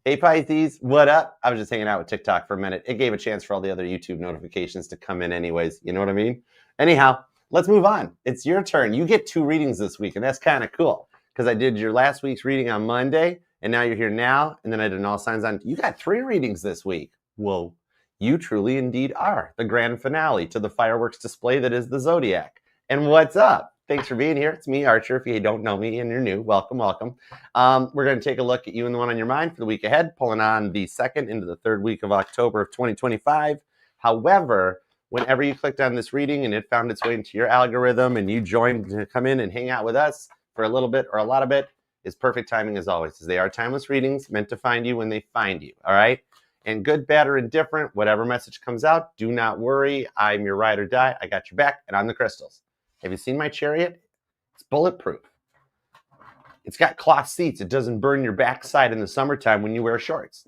Hey Pisces, what up? I was just hanging out with TikTok for a minute. It gave a chance for all the other YouTube notifications to come in anyways. You know what I mean? Anyhow, let's move on. It's your turn. You get 2 readings this week, and that's kind of cool because I did your last week's reading on Monday, and now you're here now, and then I did an all signs on. You got 3 readings this week. Well, you truly indeed are the grand finale to the fireworks display that is the Zodiac. And what's up? Thanks for being here. It's me, Archer. If you don't know me and you're new, welcome, welcome. We're going to take a look at you and the one on your mind for the week ahead, pulling on the 2nd into the 3rd week of October of 2025. However, whenever you clicked on this reading and it found its way into your algorithm and you joined to come in and hang out with us for a little bit or a lot of it, is perfect timing as always, as they are timeless readings meant to find you when they find you, all right? And good, bad, or indifferent, whatever message comes out, do not worry. I'm your ride or die. I got your back, and I'm the crystals. Have you seen my chariot? It's bulletproof. It's got cloth seats. It doesn't burn your backside in the summertime when you wear shorts.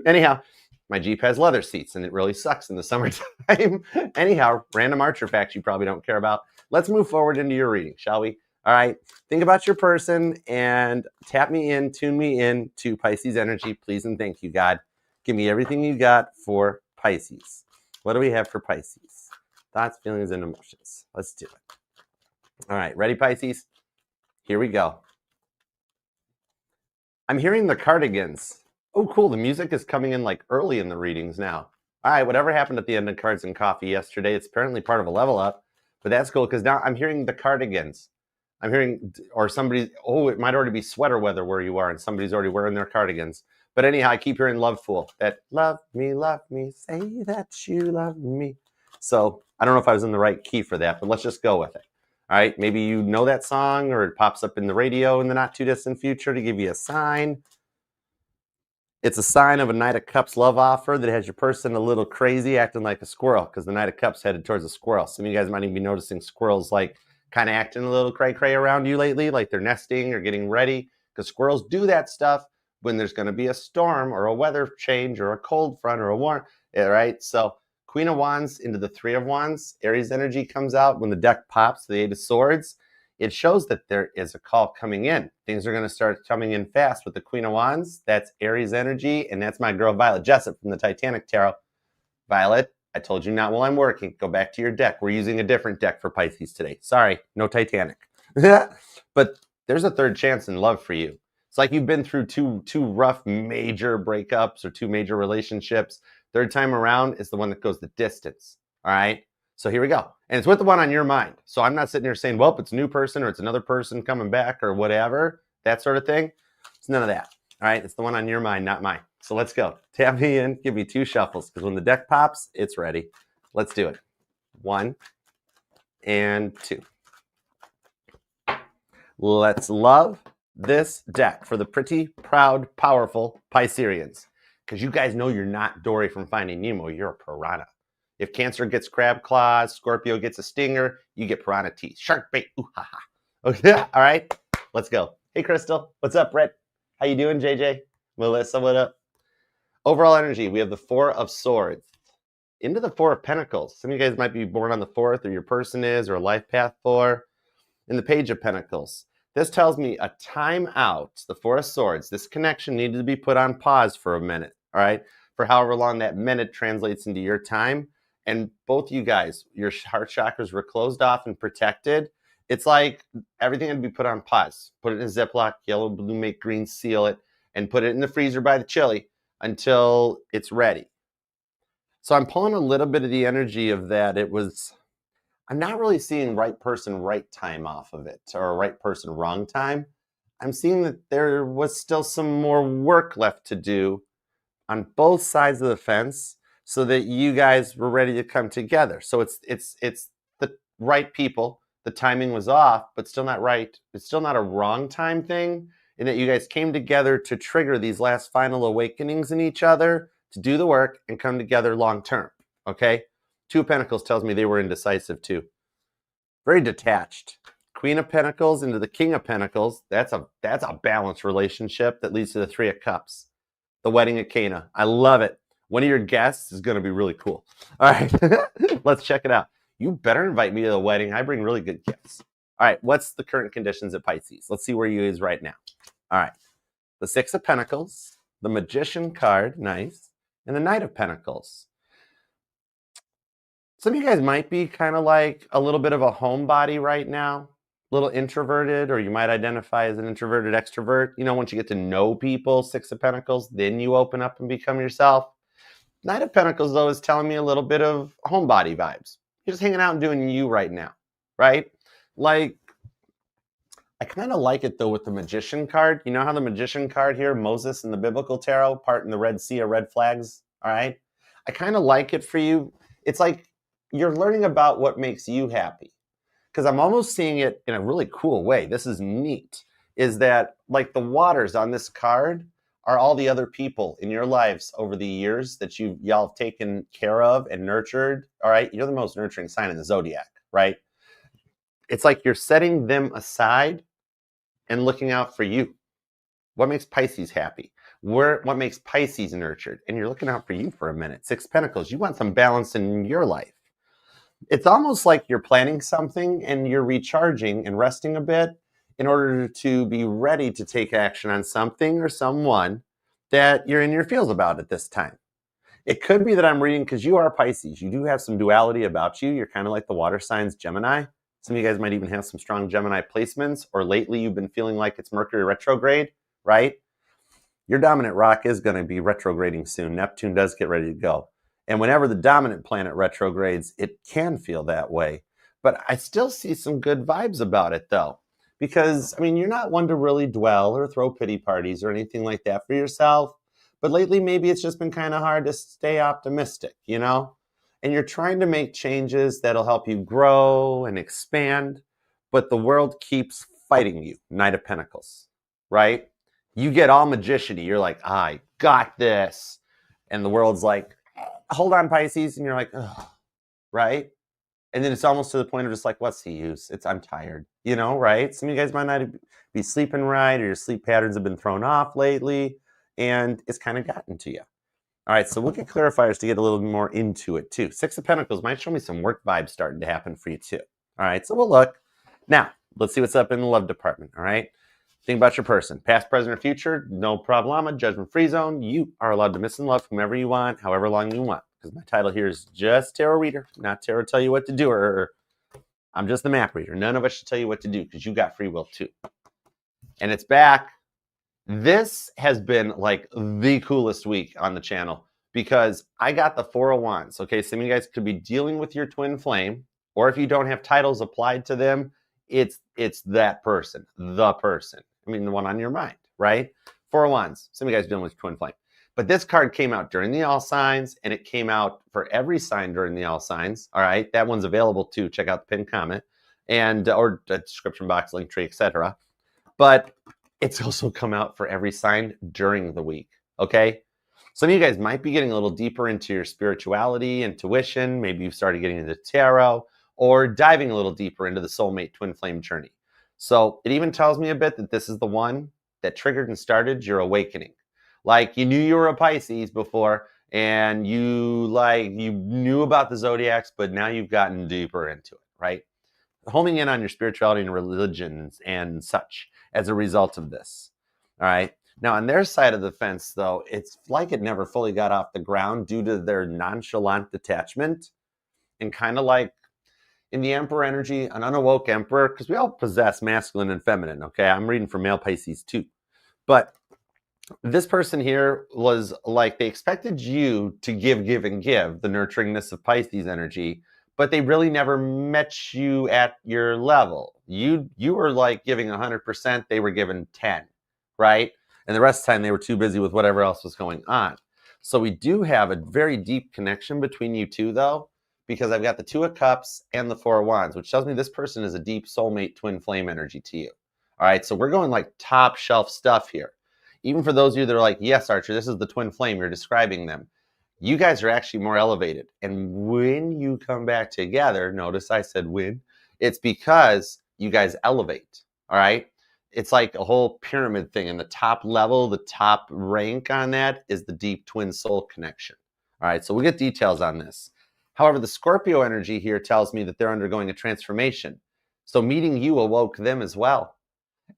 Anyhow, my Jeep has leather seats, and it really sucks in the summertime. Anyhow, random Archer facts you probably don't care about. Let's move forward into your reading, shall we? All right. Think about your person and tap me in, tune me in to Pisces energy, please and thank you, God. Give me everything you got for Pisces. What do we have for Pisces? Thoughts, feelings, and emotions. Let's do it. All right, ready, Pisces? Here we go. I'm hearing the Cardigans. Oh, cool. The music is coming in like early in the readings now. All right, whatever happened at the end of Cards and Coffee yesterday, it's apparently part of a level up, but that's cool because now I'm hearing the Cardigans. I'm hearing, or somebody, oh, it might already be sweater weather where you are and somebody's already wearing their cardigans. But anyhow, I keep hearing Love Fool. That love me, say that you love me. So I don't know if I was in the right key for that, but let's just go with it. All right, maybe you know that song or it pops up in the radio in the not too distant future to give you a sign. It's a sign of a Knight of Cups love offer that has your person a little crazy, acting like a squirrel, because the Knight of Cups headed towards a squirrel. Some of you guys might even be noticing squirrels like kind of acting a little cray-cray around you lately, like they're nesting or getting ready, because squirrels do that stuff when there's going to be a storm or a weather change or a cold front or a warm, right? So Queen of Wands into the 3 of Wands, Aries energy comes out when the deck pops, the 8 of Swords. It shows that there is a call coming in. Things are going to start coming in fast with the Queen of Wands. That's Aries energy, and that's my girl Violet Jessup from the Titanic Tarot. Violet, I told you not while I'm working. Go back to your deck. We're using a different deck for Pisces today. Sorry, no Titanic. But there's a 3rd chance in love for you. It's like you've been through two rough major breakups or 2 major relationships. 3rd time around is the one that goes the distance. All right. So here we go. And it's with the one on your mind. So I'm not sitting here saying, well, it's a new person or it's another person coming back or whatever, that sort of thing. It's none of that. All right. It's the one on your mind, not mine. So let's go. Tap me in. Give me 2 shuffles because when the deck pops, it's ready. Let's do it. 1 and 2. Let's love this deck for the pretty, proud, powerful Pisceans. Because you guys know you're not Dory from Finding Nemo. You're a piranha. If Cancer gets crab claws, Scorpio gets a stinger, you get piranha teeth. Shark bait. Ooh, ha, ha. Okay, all right. Let's go. Hey, Crystal. What's up, Brett? How you doing, JJ? Melissa, what up? Overall energy, we have the 4 of Swords. Into the 4 of Pentacles. Some of you guys might be born on the 4th, or your person is, or a life path 4. In the Page of Pentacles. This tells me a time out, the 4 of Swords. This connection needed to be put on pause for a minute, all right? For however long that minute translates into your time. And both you guys, your heart chakras were closed off and protected. It's like everything had to be put on pause. Put it in a Ziploc, yellow, blue, make green, seal it, and put it in the freezer by the chili until it's ready. So I'm pulling a little bit of the energy of that. I'm not really seeing right person, right time off of it, or right person, wrong time. I'm seeing that there was still some more work left to do on both sides of the fence so that you guys were ready to come together. So it's the right people. The timing was off, but still not right. It's still not a wrong time thing in that you guys came together to trigger these last final awakenings in each other, to do the work and come together long term, okay? 2 of Pentacles tells me they were indecisive too. Very detached. Queen of Pentacles into the King of Pentacles. That's a balanced relationship that leads to the 3 of Cups. The wedding at Cana. I love it. One of your guests is going to be really cool. All right, let's check it out. You better invite me to the wedding. I bring really good gifts. All right, what's the current conditions at Pisces? Let's see where you is right now. All right, the 6 of Pentacles, the Magician card, nice, and the Knight of Pentacles. Some of you guys might be kind of like a little bit of a homebody right now, a little introverted, or you might identify as an introverted extrovert. You know, once you get to know people, Six of Pentacles, then you open up and become yourself. Knight of Pentacles, though, is telling me a little bit of homebody vibes. You're just hanging out and doing you right now, right? Like, I kind of like it, though, with the Magician card. You know how the Magician card here, Moses in the Biblical Tarot, part in the Red Sea of red flags, all right? I kind of like it for you. It's like you're learning about what makes you happy. Because I'm almost seeing it in a really cool way. This is neat. Is that, like, the waters on this card are all the other people in your lives over the years that y'all have taken care of and nurtured, all right? You're the most nurturing sign in the Zodiac, right? It's like you're setting them aside and looking out for you. What makes Pisces happy? What makes Pisces nurtured? And you're looking out for you for a minute. Six Pentacles, you want some balance in your life. It's almost like you're planning something and you're recharging and resting a bit in order to be ready to take action on something or someone that you're in your feels about at this time. It could be that I'm reading, because you are Pisces. You do have some duality about you. You're kind of like the water signs Gemini. Some of you guys might even have some strong Gemini placements, or lately you've been feeling like it's Mercury retrograde, right? Your dominant rock is going to be retrograding soon. Neptune does get ready to go. And whenever the dominant planet retrogrades, it can feel that way. But I still see some good vibes about it, though. Because, I mean, you're not one to really dwell or throw pity parties or anything like that for yourself. But lately, maybe it's just been kind of hard to stay optimistic, you know? And you're trying to make changes that'll help you grow and expand. But the world keeps fighting you, Knight of Pentacles, right? You get all magician-y. You're like, I got this. And the world's like, hold on, Pisces. And you're like, ugh, right? And then it's almost to the point of just like, what's the use? I'm tired, you know, right? Some of you guys might not be sleeping right, or your sleep patterns have been thrown off lately, and it's kind of gotten to you. All right, so we'll get clarifiers to get a little more into it too. Six of Pentacles might show me some work vibes starting to happen for you too. All right, so we'll look. Now, let's see what's up in the love department, all right? Think about your person. Past, present, or future, no problema, judgment-free zone. You are allowed to miss and love whomever you want, however long you want. Because my title here is just tarot reader, not tarot tell you what to do. Or I'm just the map reader. None of us should tell you what to do, because you got free will too. And it's back. This has been like the coolest week on the channel, because I got the Four of Wands. Okay, some of you guys could be dealing with your twin flame, or if you don't have titles applied to them, it's that person, the person. I mean, the one on your mind, right? Four of Wands. Some of you guys are dealing with twin flame. But this card came out during the all signs, and it came out for every sign during the all signs. All right, that one's available too. Check out the pinned comment and or the description box, link tree, etc. But it's also come out for every sign during the week. Okay, some of you guys might be getting a little deeper into your spirituality, intuition. Maybe you've started getting into tarot, or diving a little deeper into the soulmate twin flame journey. So it even tells me a bit that this is the one that triggered and started your awakening. Like, you knew you were a Pisces before, and you knew about the Zodiacs, but now you've gotten deeper into it, right? Homing in on your spirituality and religions and such as a result of this. All right. Now, on their side of the fence, though, it's like it never fully got off the ground due to their nonchalant detachment, and kind of like in the Emperor energy, an unawoke Emperor, because we all possess masculine and feminine. Okay. I'm reading for male Pisces too. But this person here was like, they expected you to give, and give, the nurturingness of Pisces energy, but they really never met you at your level. You were like giving 100%, they were giving 10, right? And the rest of the time they were too busy with whatever else was going on. So we do have a very deep connection between you two, though, because I've got the Two of Cups and the Four of Wands, which tells me this person is a deep soulmate twin flame energy to you. All right, so we're going like top shelf stuff here. Even for those of you that are like, yes, Archer, this is the twin flame, you're describing them. You guys are actually more elevated. And when you come back together, notice I said when, it's because you guys elevate, all right? It's like a whole pyramid thing. And the top level, the top rank on that is the deep twin soul connection. All right, so we'll get details on this. However, the Scorpio energy here tells me that they're undergoing a transformation. So meeting you awoke them as well.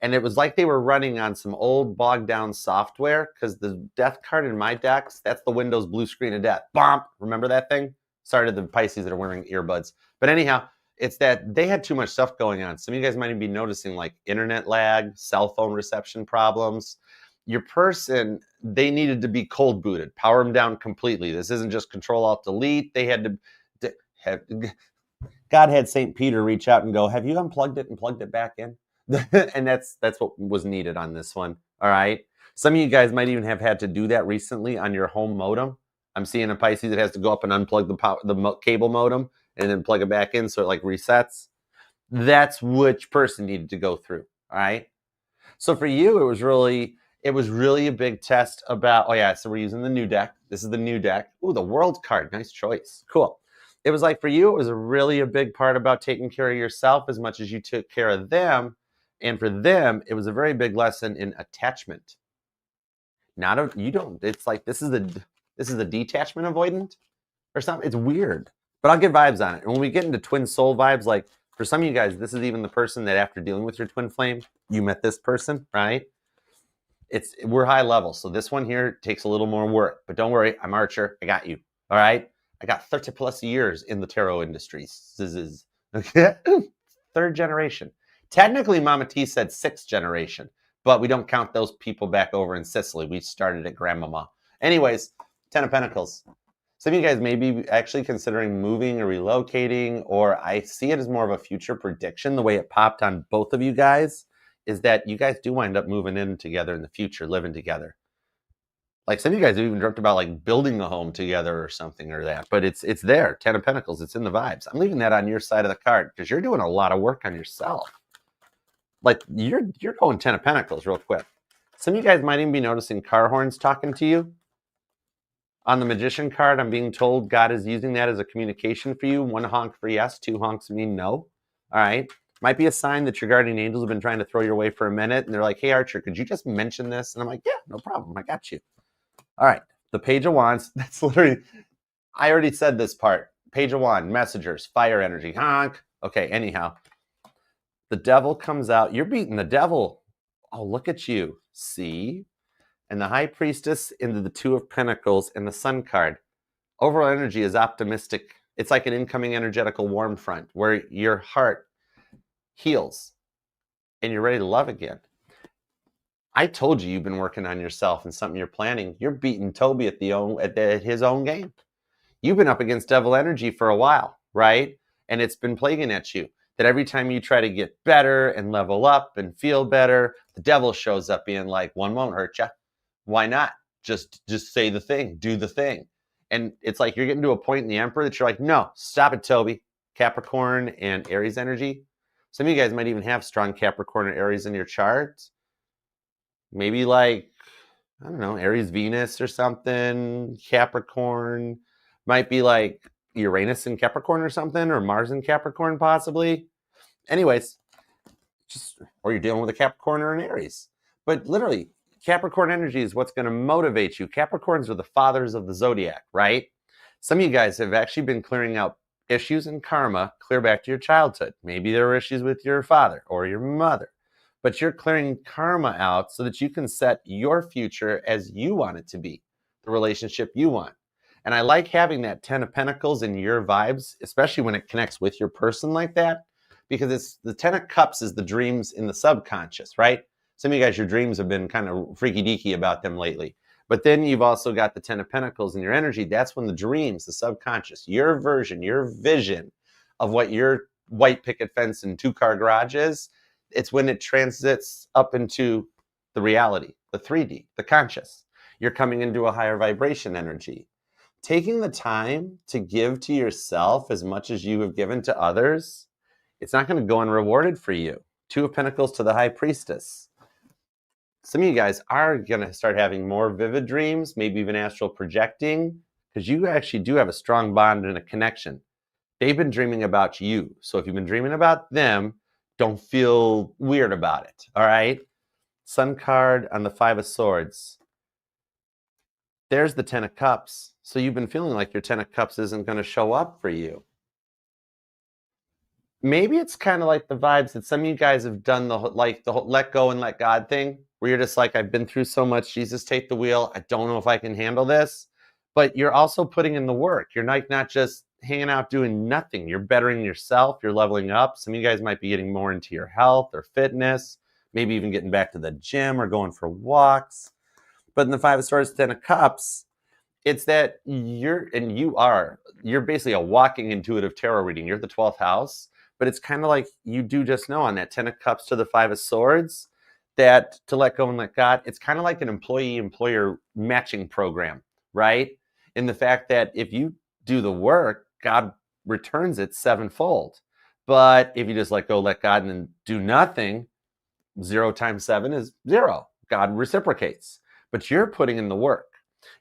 And it was like they were running on some old bogged down software, because the death card in my decks, that's the Windows blue screen of death. Bomb! Remember that thing? Sorry to the Pisces that are wearing earbuds. But anyhow, it's that they had too much stuff going on. Some of you guys might even be noticing like internet lag, cell phone reception problems. Your person, they needed to be cold booted, power them down completely. This isn't just Control Alt Delete. They had to have, God had St. Peter reach out and go, have you unplugged it and plugged it back in? And that's what was needed on this one. All right. Some of you guys might even have had to do that recently on your home modem. I'm seeing a Pisces that has to go up and unplug the cable modem and then plug it back in so it like resets. That's which person needed to go through. All right. So for you, it was really a big test about, oh yeah, so we're using the new deck. This is the new deck. Ooh, the World card. Nice choice. Cool. It was like for you, it was really a big part about taking care of yourself as much as you took care of them. And for them, it was a very big lesson in attachment. It's like this is the detachment avoidant or something. It's weird, but I'll get vibes on it. And when we get into twin soul vibes, like for some of you guys, this is even the person that after dealing with your twin flame, you met this person, right? We're high level. So this one here takes a little more work, but don't worry. I'm Archer. I got you. All right. I got 30 plus years in the tarot industries. This is okay. Third generation. Technically, Mama T said 6th generation, but we don't count those people back over in Sicily. We started at Grandmama. Anyways, 10 of Pentacles. Some of you guys may be actually considering moving or relocating, or I see it as more of a future prediction. The way it popped on both of you guys is that you guys do wind up moving in together in the future, living together. Like some of you guys have even dreamt about like building a home together or something or that, but it's there. 10 of Pentacles, it's in the vibes. I'm leaving that on your side of the card because you're doing a lot of work on yourself. Like you're going 10 of Pentacles real quick. Some of you guys might even be noticing car horns talking to you. On the Magician card, I'm being told God is using that as a communication for you. 1 honk for yes, 2 honks mean no. All right. Might be a sign that your guardian angels have been trying to throw your way for a minute. And they're like, hey, Archer, could you just mention this? And I'm like, yeah, no problem. I got you. All right. The Page of Wands. That's literally, I already said this part. Page of Wands, messengers, fire energy, honk. Okay. Anyhow, the devil comes out. You're beating the devil. Oh, look at you. See? And the High Priestess into the 2 of Pentacles and the Sun card. Overall energy is optimistic. It's like an incoming energetical warm front where your heart heals and you're ready to love again. I told you you've been working on yourself and something you're planning. You're beating Toby at his own game. You've been up against devil energy for a while, right? And it's been plaguing at you. That every time you try to get better and level up and feel better, the devil shows up being like, one won't hurt you. Why not? Just say the thing, do the thing. And it's like you're getting to a point in the Emperor that you're like, no, stop it, Toby. Capricorn and Aries energy. Some of you guys might even have strong Capricorn and Aries in your chart. Maybe like, I don't know, Aries Venus or something. Capricorn might be like Uranus in Capricorn or something, or Mars in Capricorn possibly. Anyways, or you're dealing with a Capricorn or an Aries. But literally, Capricorn energy is what's going to motivate you. Capricorns are the fathers of the Zodiac, right? Some of you guys have actually been clearing out issues and karma clear back to your childhood. Maybe there were issues with your father or your mother, but you're clearing karma out so that you can set your future as you want it to be, the relationship you want. And I like having that 10 of Pentacles in your vibes, especially when it connects with your person like that, because it's the 10 of Cups is the dreams in the subconscious, right? Some of you guys, your dreams have been kind of freaky deaky about them lately. But then you've also got the 10 of Pentacles in your energy. That's when the dreams, the subconscious, your version, your vision of what your white picket fence and 2-car garage is, it's when it transits up into the reality, the 3D, the conscious. You're coming into a higher vibration energy. Taking the time to give to yourself as much as you have given to others, it's not going to go unrewarded for you. 2 of Pentacles to the High Priestess. Some of you guys are going to start having more vivid dreams, maybe even astral projecting, because you actually do have a strong bond and a connection. They've been dreaming about you. So if you've been dreaming about them, don't feel weird about it, all right? Sun card on the 5 of Swords. There's the 10 of Cups. So you've been feeling like your 10 of Cups isn't going to show up for you. maybe it's kind of like the vibes that some of you guys have done the whole let go and let God thing, where you're just like, I've been through so much. Jesus, take the wheel. I don't know if I can handle this. But you're also putting in the work. You're not just hanging out doing nothing. You're bettering yourself. You're leveling up. Some of you guys might be getting more into your health or fitness, maybe even getting back to the gym or going for walks. But in the Five of Swords, Ten of Cups, it's that you're basically a walking intuitive tarot reading. You're the 12th house, but it's kind of like you do just know on that 10 of cups to the 5 of swords that to let go and let God, it's kind of like an employee-employer matching program, right? In the fact that if you do the work, God returns it sevenfold. But if you just let go, let God, and then do nothing, 0 times 7 is 0. God reciprocates. But you're putting in the work.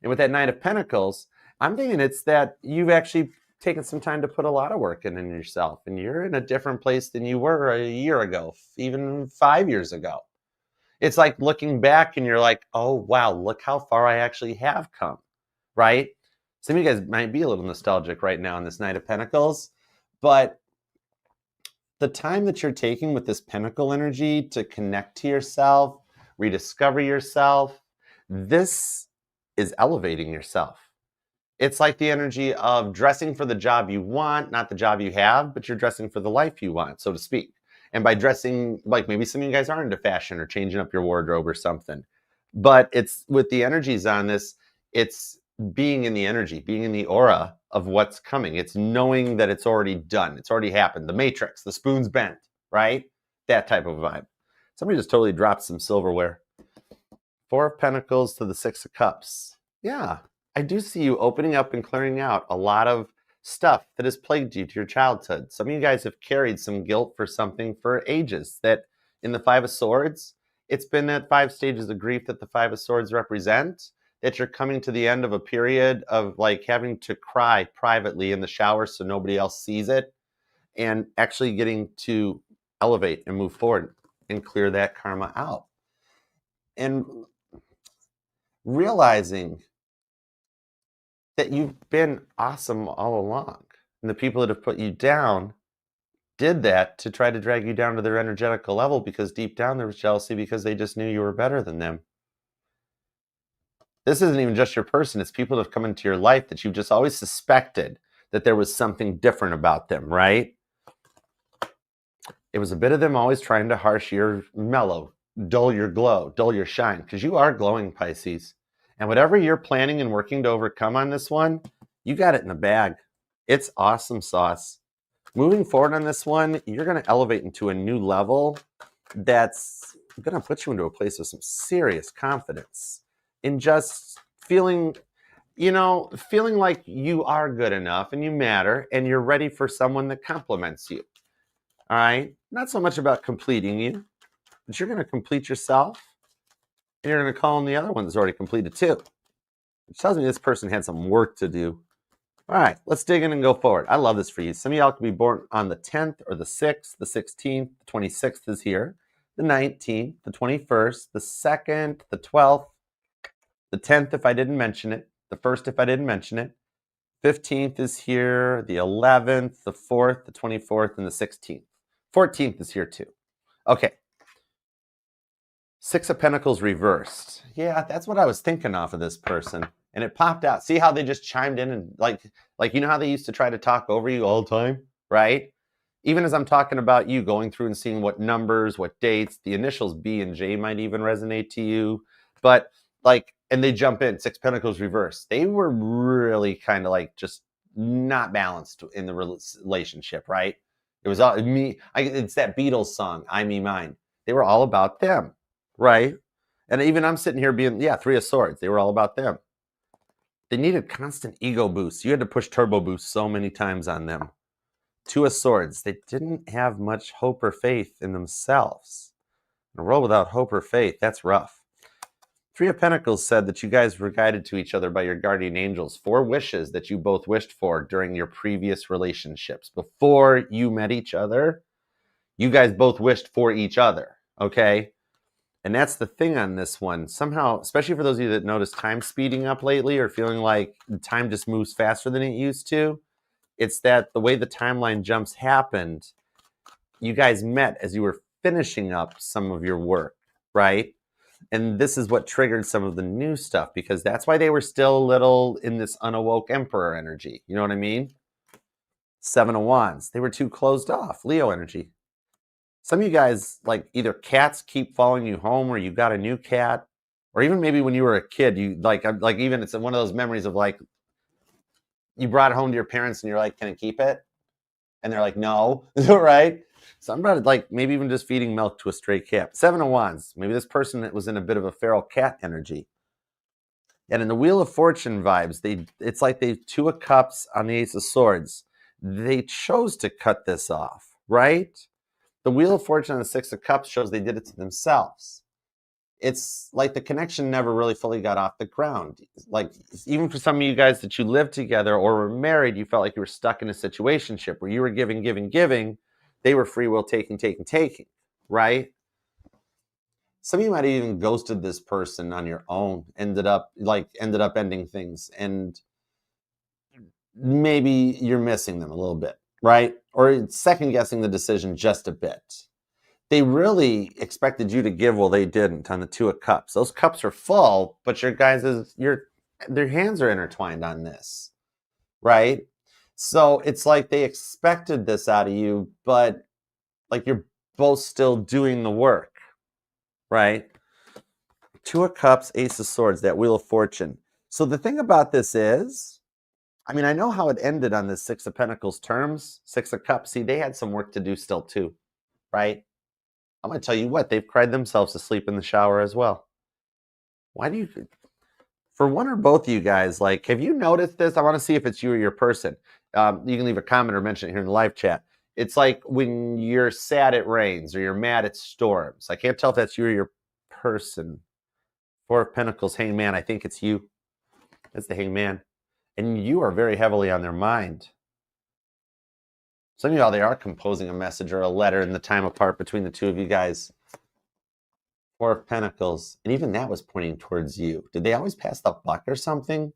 And with that Knight of Pentacles, I'm thinking it's that you've actually taken some time to put a lot of work in yourself. And you're in a different place than you were a year ago, even 5 years ago. It's like looking back and you're like, oh, wow, look how far I actually have come, right? Some of you guys might be a little nostalgic right now in this Knight of Pentacles, but the time that you're taking with this Pentacle energy to connect to yourself, rediscover yourself, this is elevating yourself. It's like the energy of dressing for the job you want, not the job you have, but you're dressing for the life you want, so to speak. And by dressing, like maybe some of you guys are into fashion or changing up your wardrobe or something. But it's with the energies on this, it's being in the energy, being in the aura of what's coming. It's knowing that it's already done. It's already happened. The Matrix, the spoon's bent, right? That type of vibe. Somebody just totally dropped some silverware. 4 of Pentacles to the 6 of Cups. Yeah, I do see you opening up and clearing out a lot of stuff that has plagued you to your childhood. Some of you guys have carried some guilt for something for ages. That in the 5 of Swords, it's been that 5 stages of grief that the 5 of Swords represent, that you're coming to the end of a period of like having to cry privately in the shower so nobody else sees it, and actually getting to elevate and move forward and clear that karma out. And realizing that you've been awesome all along. And the people that have put you down did that to try to drag you down to their energetical level, because deep down there was jealousy because they just knew you were better than them. This isn't even just your person. It's people that have come into your life that you've just always suspected that there was something different about them, right? It was a bit of them always trying to harsh your mellow, dull your glow, dull your shine, because you are glowing, Pisces. And whatever you're planning and working to overcome on this one, you got it in the bag. It's awesome sauce. Moving forward on this one, you're going to elevate into a new level that's going to put you into a place of some serious confidence in just feeling like you are good enough and you matter and you're ready for someone that compliments you. All right? Not so much about completing you, but you're going to complete yourself, and you're going to call on the other one that's already completed too. Which tells me this person had some work to do. All right, let's dig in and go forward. I love this for you. Some of y'all could be born on the 10th or the 6th, the 16th, the 26th is here, the 19th, the 21st, the 2nd, the 12th, the 10th if I didn't mention it, the 1st if I didn't mention it, 15th is here, the 11th, the 4th, the 24th, and the 16th. 14th is here too. Okay. 6 of Pentacles reversed. Yeah, that's what I was thinking off of this person. And it popped out. See how they just chimed in and like you know how they used to try to talk over you all the time, right? Even as I'm talking about you, going through and seeing what numbers, what dates, the initials B and J might even resonate to you. But and they jump in, 6 Pentacles reversed. They were really kind of like just not balanced in the relationship, right? It was all me. It's that Beatles song, I, Me, Mine. They were all about them, right? And even I'm sitting here being, 3 of Swords. They were all about them. They needed constant ego boosts. You had to push turbo boost so many times on them. 2 of Swords. They didn't have much hope or faith in themselves. In a world without hope or faith, that's rough. 3 of Pentacles said that you guys were guided to each other by your guardian angels. 4 wishes that you both wished for during your previous relationships. Before you met each other, you guys both wished for each other, okay? And that's the thing on this one. Somehow, especially for those of you that notice time speeding up lately or feeling like time just moves faster than it used to, it's that the way the timeline jumps happened, you guys met as you were finishing up some of your work, right? And this is what triggered some of the new stuff, because that's why they were still a little in this unawoke emperor energy. You know what I mean? 7 of Wands. They were too closed off. Leo energy. Some of you guys, like, either cats keep following you home, or you got a new cat, or even maybe when you were a kid, you like even it's one of those memories of like you brought it home to your parents and you're like, can I keep it? And they're like, no, right? So I'm about like maybe even just feeding milk to a stray cat. 7 of Wands. Maybe this person was in a bit of a feral cat energy. And in the Wheel of Fortune vibes, it's like they 2 of Cups on the Ace of Swords. They chose to cut this off, right? The Wheel of Fortune on the 6 of Cups shows they did it to themselves. It's like the connection never really fully got off the ground. Like, even for some of you guys that you lived together or were married, you felt like you were stuck in a situationship where you were giving, giving, giving. They were free will taking, taking, taking, right? Some of you might have even ghosted this person on your own, ended up ending things, and maybe you're missing them a little bit, right? Or second guessing the decision just a bit. They really expected you to give, well, they didn't on the 2 of Cups. Those cups are full, but their hands are intertwined on this, right? So it's like they expected this out of you, but like you're both still doing the work, right? 2 of Cups, Ace of Swords, that Wheel of Fortune. So the thing about this is, I mean, I know how it ended on this 6 of Pentacles terms. 6 of Cups, see, they had some work to do still too, right? I'm going to tell you what, they've cried themselves to sleep in the shower as well. Why do you, for one or both of you guys, like, have you noticed this? I want to see if it's you or your person. You can leave a comment or mention it here in the live chat. It's like when you're sad, it rains, or you're mad, it storms. I can't tell if that's you or your person. 4 of Pentacles, Hangman. I think it's you. It's the Hangman. And you are very heavily on their mind. Some of y'all, they are composing a message or a letter in the time apart between the two of you guys. 4 of Pentacles. And even that was pointing towards you. Did they always pass the buck or something?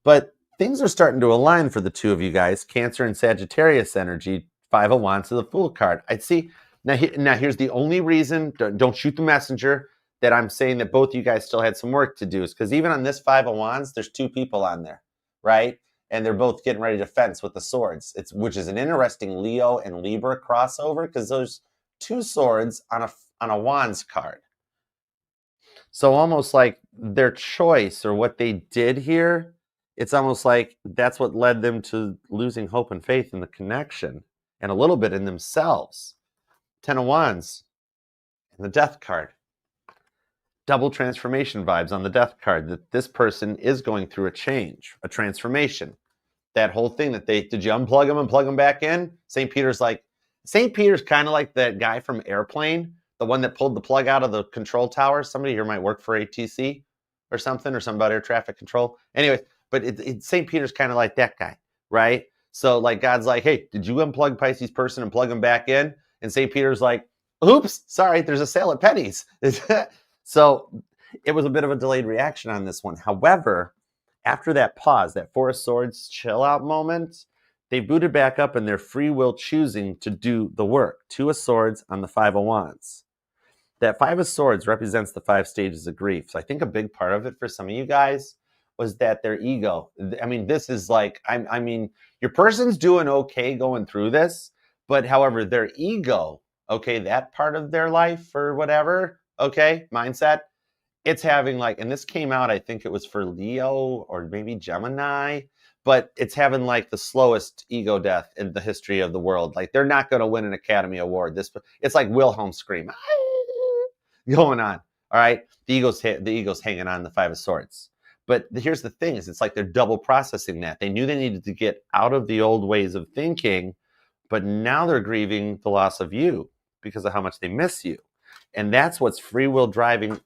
But things are starting to align for the two of you guys. Cancer and Sagittarius energy. 5 of Wands to the Fool card. I'd see. Now here's the only reason, don't shoot the messenger, that I'm saying that both you guys still had some work to do, is because even on this 5 of Wands, there's 2 people on there, right? And they're both getting ready to fence with the swords. Which is an interesting Leo and Libra crossover, because there's 2 swords on a Wands card. So almost like their choice or what they did here, it's almost like that's what led them to losing hope and faith in the connection and a little bit in themselves. 10 of Wands and the Death card. Double transformation vibes on the Death card, that this person is going through a change, a transformation. That whole thing that did you unplug them and plug them back in? St. Peter's kind of like that guy from Airplane, the one that pulled the plug out of the control tower. Somebody here might work for ATC or something about air traffic control. Anyways, but St. Peter's kind of like that guy, right? So like God's like, hey, did you unplug Pisces person and plug them back in? And St. Peter's like, oops, sorry, there's a sale at Penny's. So it was a bit of a delayed reaction on this one. However, after that pause, that 4 of Swords chill out moment, they booted back up and their free will choosing to do the work. 2 of Swords on the 5 of Wands. That 5 of Swords represents the 5 stages of grief. So I think a big part of it for some of you guys was that their ego. I mean, this is like, I mean, your person's doing okay going through this, but however, their ego, okay, that part of their life or whatever, okay, mindset, it's having like, and this came out, I think it was for Leo or maybe Gemini, but it's having like the slowest ego death in the history of the world. Like they're not going to win an Academy Award. It's like Wilhelm scream going on. All right. The ego's hanging on the 5 of Swords. But here's the thing is it's like they're double processing that. They knew they needed to get out of the old ways of thinking, but now they're grieving the loss of you because of how much they miss you. And that's what's free will driving.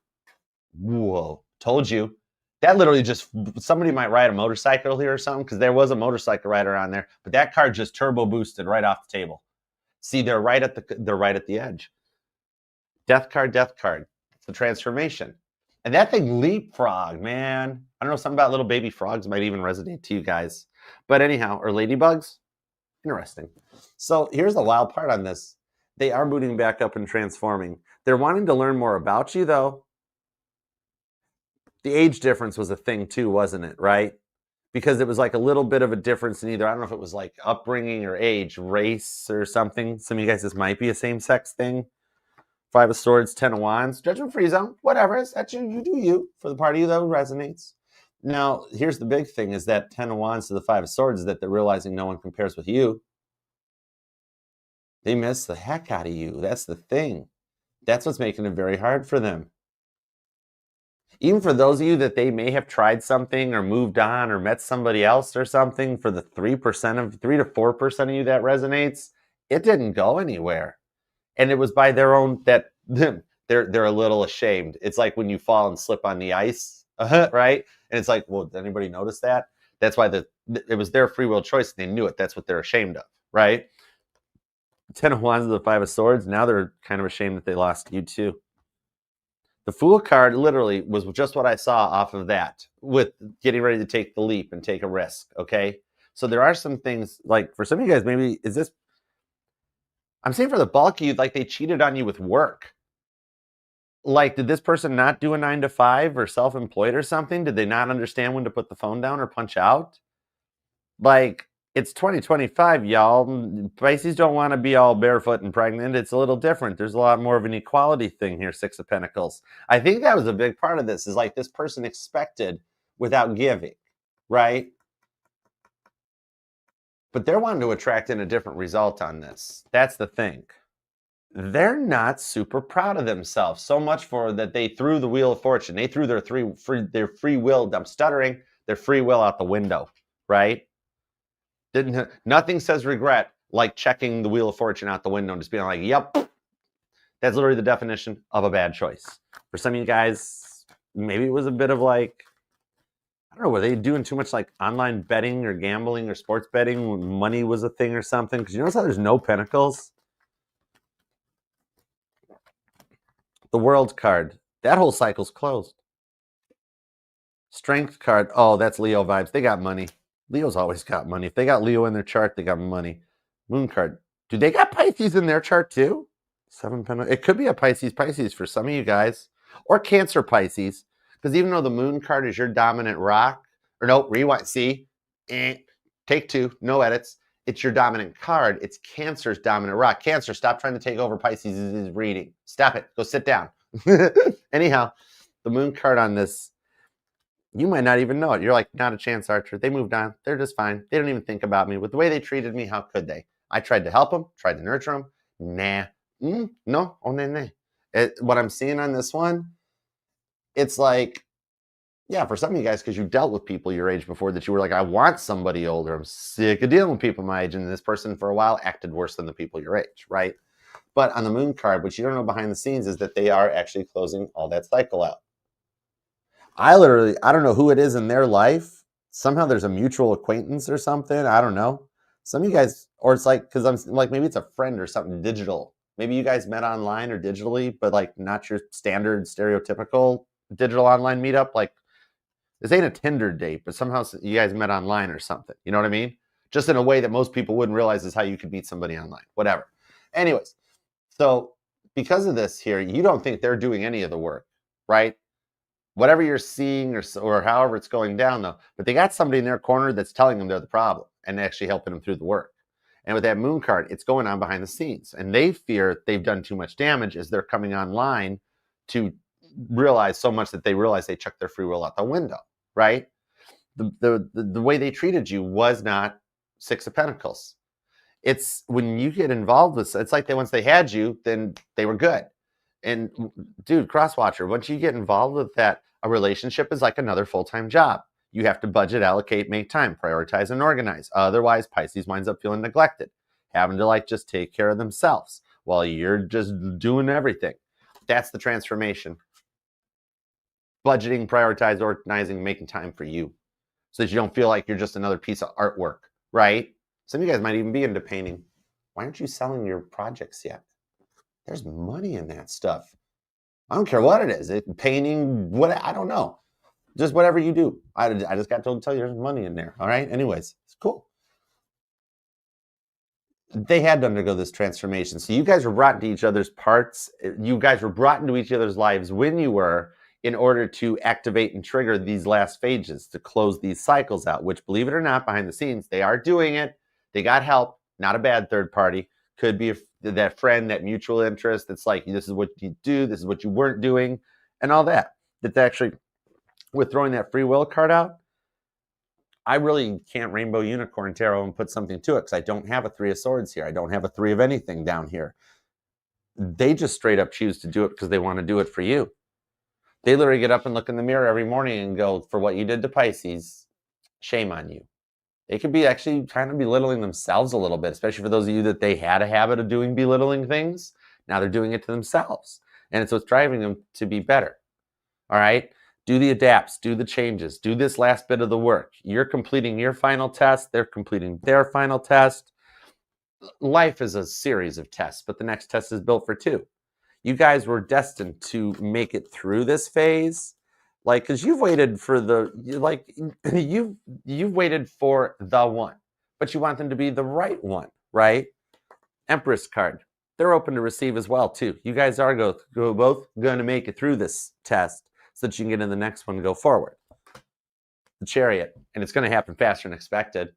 Whoa, told you. That literally just, somebody might ride a motorcycle here or something, because there was a motorcycle rider on there, but that card just turbo boosted right off the table. See, they're right at the edge. Death card. It's the transformation. And that thing leapfrog, man. I don't know, something about little baby frogs might even resonate to you guys. But anyhow, or ladybugs. Interesting. So here's the wild part on this. They are booting back up and transforming. They're wanting to learn more about you, though. The age difference was a thing too, wasn't it? Right? Because it was like a little bit of a difference in either, I don't know if it was like upbringing or age, race or something. Some of you guys, this might be a same-sex thing. 5 of Swords, 10 of Wands, judgment-free zone, whatever. That's you do you. For the part of you that resonates. Now, here's the big thing is that 10 of Wands to the 5 of Swords is that they're realizing no one compares with you. They miss the heck out of you. That's the thing. That's what's making it very hard for them. Even for those of you that they may have tried something or moved on or met somebody else or something, for the 3 to 4% of you that resonates, it didn't go anywhere. And it was by their own, that they're a little ashamed. It's like when you fall and slip on the ice, right? And it's like, well, did anybody notice that? That's why it was their free will choice. And they knew it. That's what they're ashamed of, right? 10 of Wands to the 5 of Swords. Now they're kind of ashamed that they lost you too. The Fool card literally was just what I saw off of that, with getting ready to take the leap and take a risk, okay? So there are some things, like for some of you guys, maybe, I'm saying for the bulk of you, like they cheated on you with work. Like, did this person not do a 9 to 5 or self-employed or something? Did they not understand when to put the phone down or punch out? Like, it's 2025, y'all. Pisces don't want to be all barefoot and pregnant. It's a little different. There's a lot more of an equality thing here, 6 of Pentacles. I think that was a big part of this, is like this person expected without giving, right? But they're wanting to attract in a different result on this. That's the thing. They're not super proud of themselves, so much for that they threw the wheel of fortune. They threw their free will, I'm stuttering, their free will out the window, right? Nothing says regret like checking the wheel of fortune out the window and just being like, yep, that's literally the definition of a bad choice. For some of you guys, maybe it was a bit of like, I don't know, were they doing too much like online betting or gambling or sports betting when money was a thing or something? Because you notice how there's no pentacles? The World card, that whole cycle's closed. Strength card, oh, that's Leo vibes. They got money. Leo's always got money. If they got Leo in their chart, they got money. Moon card, do they got Pisces in their chart too? 7 Pentacles. It could be a Pisces for some of you guys, or Cancer Pisces, because even though the Moon card is your dominant rock, or no, rewind, see, take 2, no edits. It's your dominant card. It's Cancer's dominant rock. Cancer, stop trying to take over Pisces' reading. Stop it. Go sit down. Anyhow, the Moon card on this, you might not even know it. You're like, not a chance, Archer. They moved on. They're just fine. They don't even think about me. With the way they treated me, how could they? I tried to help them, tried to nurture them. Nah. No. Oh, nah. What I'm seeing on this one, it's like, yeah, for some of you guys, because you dealt with people your age before, that you were like, I want somebody older. I'm sick of dealing with people my age. And this person for a while acted worse than the people your age, right? But on the Moon card, what you don't know behind the scenes is that they are actually closing all that cycle out. I don't know who it is in their life. Somehow there's a mutual acquaintance or something. I don't know. Some of you guys, or it's like, because I'm like, maybe it's a friend or something digital. Maybe you guys met online or digitally, but like not your standard stereotypical digital online meetup. Like, this ain't a Tinder date, but somehow you guys met online or something. You know what I mean? Just in a way that most people wouldn't realize is how you could meet somebody online. Whatever. Anyways, so because of this here, you don't think they're doing any of the work, right? Whatever you're seeing or however it's going down, though, but they got somebody in their corner that's telling them they're the problem and actually helping them through the work. And with that Moon card, it's going on behind the scenes. And they fear they've done too much damage as they're coming online to realize so much that they realize they chucked their free will out the window, right? The way they treated you was not 6 of Pentacles. It's when you get involved with, it's like once they had you, then they were good. And dude, Crosswatcher, once you get involved with that, a relationship is like another full-time job. You have to budget, allocate, make time, prioritize, and organize. Otherwise, Pisces winds up feeling neglected, having to like just take care of themselves while you're just doing everything. That's the transformation. Budgeting, prioritize, organizing, making time for you so that you don't feel like you're just another piece of artwork, right? Some of you guys might even be into painting. Why aren't you selling your projects yet? There's money in that stuff. I don't care what it is. Painting, what, I don't know. Just whatever you do. I just got told to tell you there's money in there. All right. Anyways, it's cool. they had to undergo this transformation. So you guys were brought into each other's parts. You guys were brought into each other's lives when you were, in order to activate and trigger these last phases to close these cycles out, which, believe it or not, behind the scenes, they are doing it. They got help, not a bad third party. Could be that friend, that mutual interest. It's like, this is what you do, this is what you weren't doing, and all that. That's actually, with throwing that free will card out, I really can't rainbow unicorn tarot and put something to it because I don't have a 3 of swords here. I don't have a 3 of anything down here. They just straight up choose to do it because they want to do it for you. They literally get up and look in the mirror every morning and go, for what you did to Pisces, shame on you. They could be actually kind of belittling themselves a little bit, especially for those of you that they had a habit of doing belittling things. Now they're doing it to themselves. And it's what's driving them to be better. All right? Do the adapts, do the changes, do this last bit of the work. You're completing your final test. They're completing their final test. Life is a series of tests, but the next test is built for 2. You guys were destined to make it through this phase, like, because you've waited for you've waited for the one, but you want them to be the right one, right? Empress card. They're open to receive as well, too. You guys are both going to make it through this test so that you can get in the next one and go forward. The Chariot, and it's going to happen faster than expected.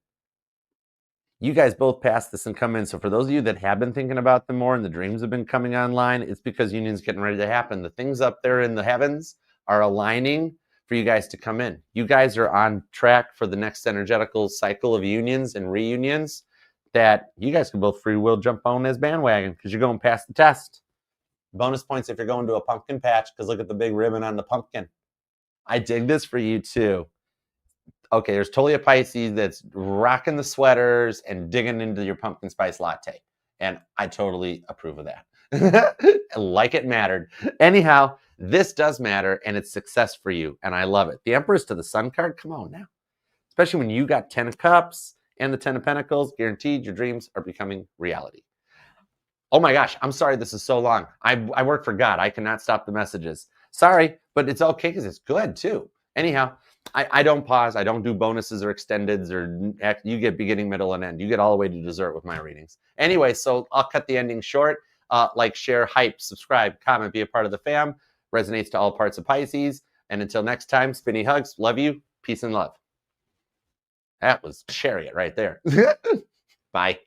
You guys both passed this and come in. So for those of you that have been thinking about them more and the dreams have been coming online, it's because union's getting ready to happen. The things up there in the heavens are aligning for you guys to come in. You guys are on track for the next energetical cycle of unions and reunions that you guys can both free will jump on this bandwagon because you're going past the test. Bonus points if you're going to a pumpkin patch, because look at the big ribbon on the pumpkin. I dig this for you too. Okay, there's totally a Pisces that's rocking the sweaters and digging into your pumpkin spice latte. And I totally approve of that. Like it mattered. Anyhow, this does matter, and it's success for you, and I love it. The Empress to the Sun card, come on now. Especially when you got 10 of Cups and the 10 of Pentacles, guaranteed your dreams are becoming reality. Oh my gosh, I'm sorry this is so long. I work for God. I cannot stop the messages. Sorry, but it's okay because it's good too. Anyhow, I don't pause. I don't do bonuses or extendeds, or you get beginning, middle, and end. You get all the way to dessert with my readings. Anyway, so I'll cut the ending short. Like, share, hype, subscribe, comment, be a part of the fam. Resonates to all parts of Pisces. And until next time, spinny hugs. Love you. Peace and love. That was Chariot right there. Bye.